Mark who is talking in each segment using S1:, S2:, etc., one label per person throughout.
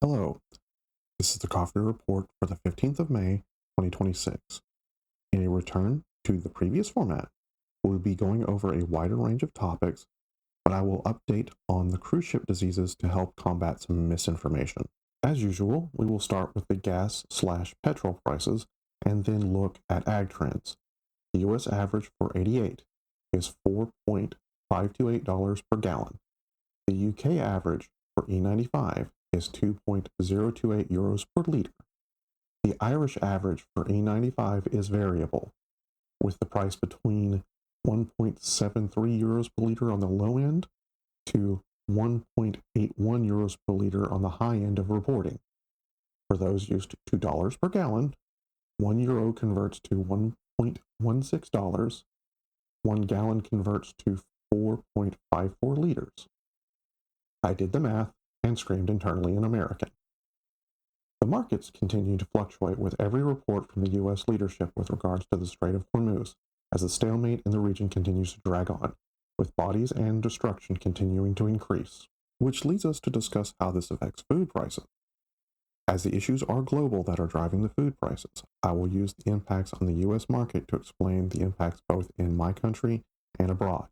S1: Hello, this is the Coffee Report for the 15th of May, 2026. In a return to the previous format, we'll be going over a wider range of topics, but I will update on the cruise ship diseases to help combat some misinformation. As usual, we will start with the gas/petrol prices and then look at ag trends. The U.S. average for 88 is $4.528 per gallon. The UK average for E95 is 2.028 euros per liter. The Irish average for E95 is variable, with the price between 1.73 euros per liter on the low end to 1.81 euros per liter on the high end of reporting. For those used to $2 per gallon, 1 euro converts to $1.16. 1 gallon converts to 4.54 liters. I did the math and screamed internally in American. The markets continue to fluctuate with every report from the U.S. leadership with regards to the Strait of Hormuz, as the stalemate in the region continues to drag on, with bodies and destruction continuing to increase, which leads us to discuss how this affects food prices. As the issues are global that are driving the food prices, I will use the impacts on the U.S. market to explain the impacts both in my country and abroad.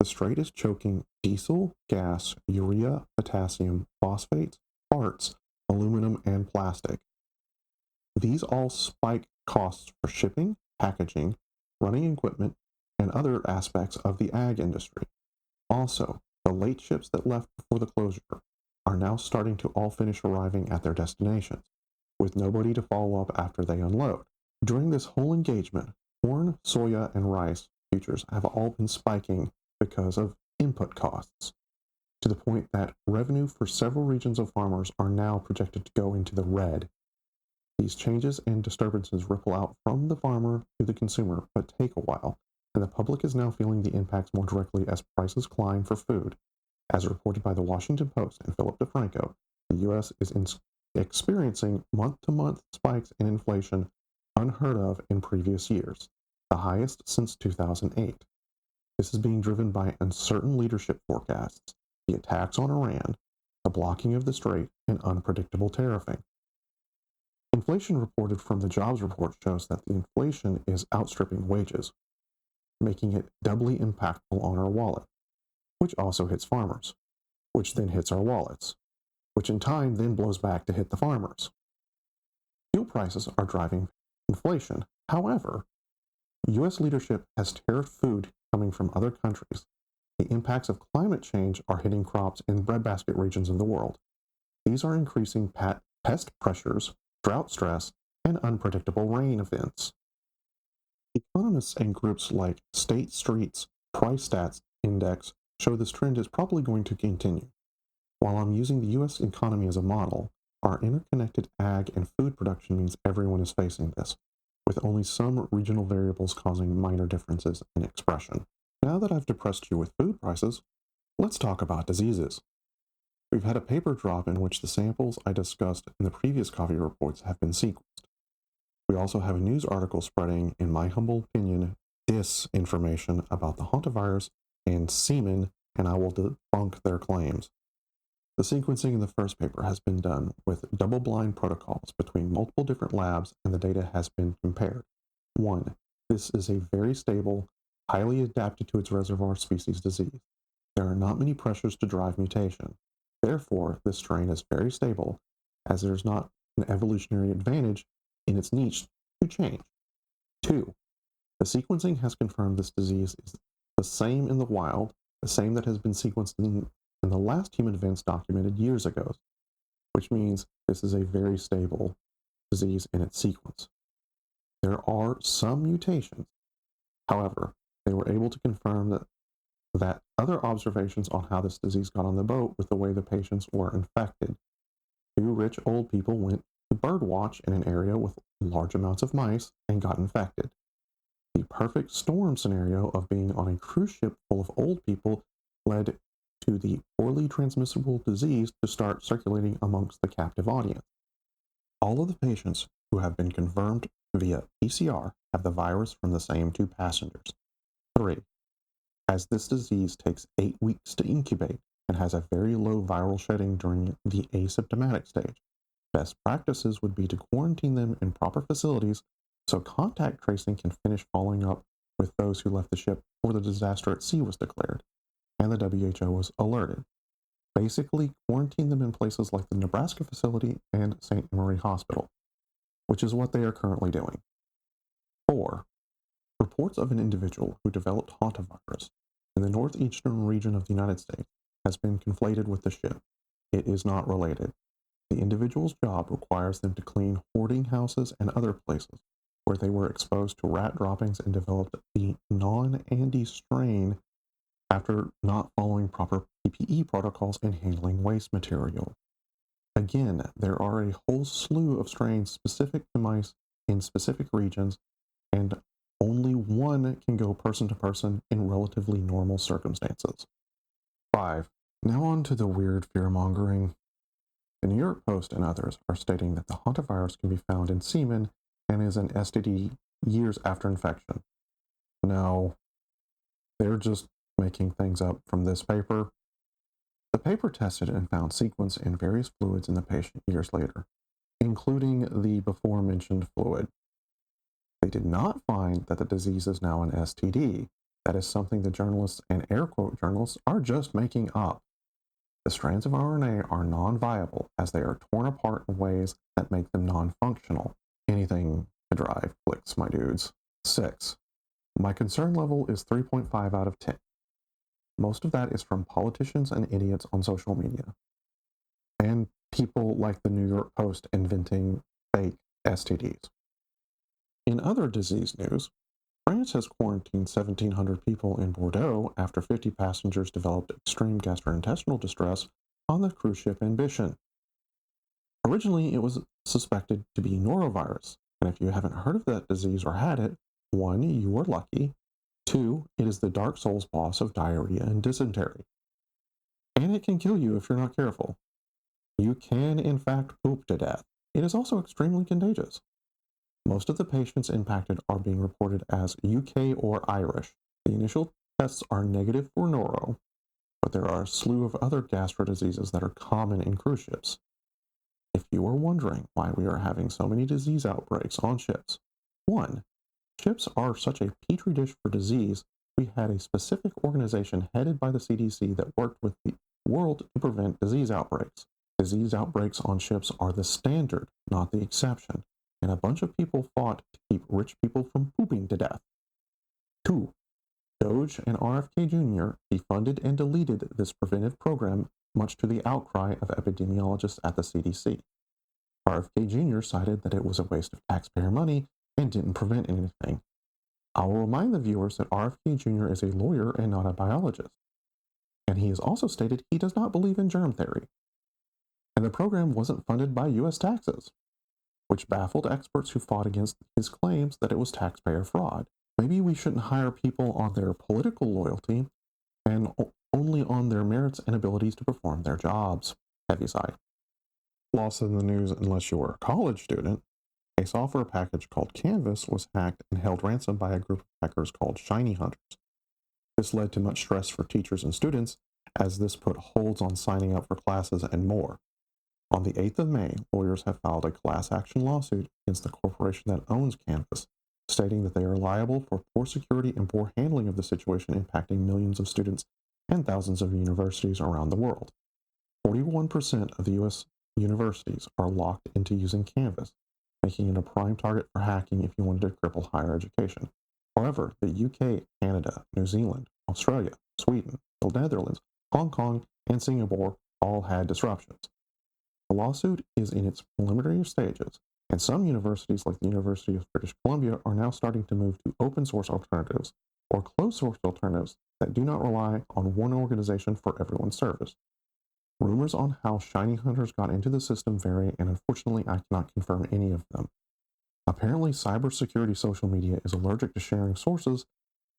S1: The strait is choking diesel, gas, urea, potassium, phosphates, parts, aluminum, and plastic. These all spike costs for shipping, packaging, running equipment, and other aspects of the ag industry. Also, the late ships that left before the closure are now starting to all finish arriving at their destinations, with nobody to follow up after they unload. During this whole engagement, corn, soya, and rice futures have all been spiking because of input costs, to the point that revenue for several regions of farmers are now projected to go into the red. These changes and disturbances ripple out from the farmer to the consumer, but take a while, and the public is now feeling the impacts more directly as prices climb for food. As reported by the Washington Post and Philip DeFranco, the U.S. is experiencing month-to-month spikes in inflation unheard of in previous years, the highest since 2008. This is being driven by uncertain leadership forecasts, the attacks on Iran, the blocking of the strait, and unpredictable tariffing. Inflation reported from the jobs report shows that the inflation is outstripping wages, making it doubly impactful on our wallet, which also hits farmers, which then hits our wallets, which in time then blows back to hit the farmers. Fuel prices are driving inflation. However, U.S. leadership has tariffed food coming from other countries. The impacts of climate change are hitting crops in breadbasket regions of the world. These are increasing pest pressures, drought stress, and unpredictable rain events. Economists and groups like State Street's Price Stats Index show this trend is probably going to continue. While I'm using the U.S. economy as a model, our interconnected ag and food production means everyone is facing this, with only some regional variables causing minor differences in expression. Now that I've depressed you with food prices, let's talk about diseases. We've had a paper drop in which the samples I discussed in the previous coffee reports have been sequenced. We also have a news article spreading, in my humble opinion, disinformation about the hantavirus and semen, and I will debunk their claims. The sequencing in the first paper has been done with double-blind protocols between multiple different labs, and the data has been compared. 1. This is a very stable, highly adapted to its reservoir species disease. There are not many pressures to drive mutation. Therefore, this strain is very stable, as there's not an evolutionary advantage in its niche to change. 2. The sequencing has confirmed this disease is the same in the wild, the same that has been sequenced in the last human events documented years ago, which means this is a very stable disease in its sequence. There are some mutations. However, they were able to confirm that other observations on how this disease got on the boat with the way the patients were infected. 2 rich old people went to birdwatch in an area with large amounts of mice and got infected. The perfect storm scenario of being on a cruise ship full of old people led to the poorly transmissible disease to start circulating amongst the captive audience. All of the patients who have been confirmed via PCR have the virus from the same 2 passengers. 3. As this disease takes 8 weeks to incubate, and has a very low viral shedding during the asymptomatic stage. Best practices would be to quarantine them in proper facilities so contact tracing can finish following up with those who left the ship before the disaster at sea was declared and the WHO was alerted. Basically, quarantine them in places like the Nebraska facility and St. Marie Hospital, which is what they are currently doing. 4. Reports of an individual who developed hantavirus in the northeastern region of the United States has been conflated with the ship. It is not related. The individual's job requires them to clean hoarding houses and other places where they were exposed to rat droppings and developed the non-Andy strain after not following proper PPE protocols and handling waste material. Again, there are a whole slew of strains specific to mice in specific regions, and only one can go person to person in relatively normal circumstances. 5. Now on to the weird fear-mongering. The New York Post and others are stating that the hantavirus can be found in semen and is an STD years after infection. No, they're just making things up from this paper. The paper tested and found sequence in various fluids in the patient years later, including the before-mentioned fluid. They did not find that the disease is now an STD. That is something the journalists and air quote journalists are just making up. The strands of RNA are non-viable as they are torn apart in ways that make them non-functional. Anything to drive clicks, my dudes. 6. My concern level is 3.5 out of 10. Most of that is from politicians and idiots on social media. And people like the New York Post inventing fake STDs. In other disease news, France has quarantined 1,700 people in Bordeaux after 50 passengers developed extreme gastrointestinal distress on the cruise ship Ambition. Originally, it was suspected to be norovirus, and if you haven't heard of that disease or had it, 1. You are lucky. 2. It is the Dark Souls boss of diarrhea and dysentery. And it can kill you if you're not careful. You can, in fact, poop to death. It is also extremely contagious. Most of the patients impacted are being reported as UK or Irish. The initial tests are negative for noro, but there are a slew of other gastro diseases that are common in cruise ships. If you are wondering why we are having so many disease outbreaks on ships, 1. Ships are such a petri dish for disease, we had a specific organization headed by the CDC that worked with the world to prevent disease outbreaks. Disease outbreaks on ships are the standard, not the exception, and a bunch of people fought to keep rich people from pooping to death. 2. Doge and RFK Jr. defunded and deleted this preventive program, much to the outcry of epidemiologists at the CDC. RFK Jr. cited that it was a waste of taxpayer money and didn't prevent anything. I will remind the viewers that RFK Jr. is a lawyer and not a biologist, and he has also stated he does not believe in germ theory. And the program wasn't funded by U.S. taxes, which baffled experts who fought against his claims that it was taxpayer fraud. Maybe we shouldn't hire people on their political loyalty and only on their merits and abilities to perform their jobs. Heavy sigh. Lost in the news unless you're a college student. A software package called Canvas was hacked and held ransom by a group of hackers called Shiny Hunters. This led to much stress for teachers and students, as this put holds on signing up for classes and more. On the 8th of May, lawyers have filed a class action lawsuit against the corporation that owns Canvas, stating that they are liable for poor security and poor handling of the situation impacting millions of students and thousands of universities around the world. 41% of the U.S. universities are locked into using Canvas, making it a prime target for hacking if you wanted to cripple higher education. However, the UK, Canada, New Zealand, Australia, Sweden, the Netherlands, Hong Kong, and Singapore all had disruptions. The lawsuit is in its preliminary stages, and some universities, like the University of British Columbia, are now starting to move to open source alternatives or closed source alternatives that do not rely on one organization for everyone's service. Rumors on how Shiny Hunters got into the system vary, and unfortunately I cannot confirm any of them. Apparently, cybersecurity social media is allergic to sharing sources,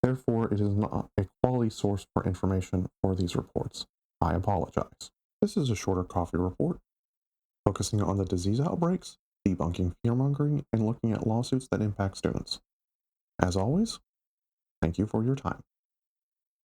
S1: therefore it is not a quality source for information for these reports. I apologize. This is a shorter coffee report, focusing on the disease outbreaks, debunking fearmongering, and looking at lawsuits that impact students. As always, thank you for your time.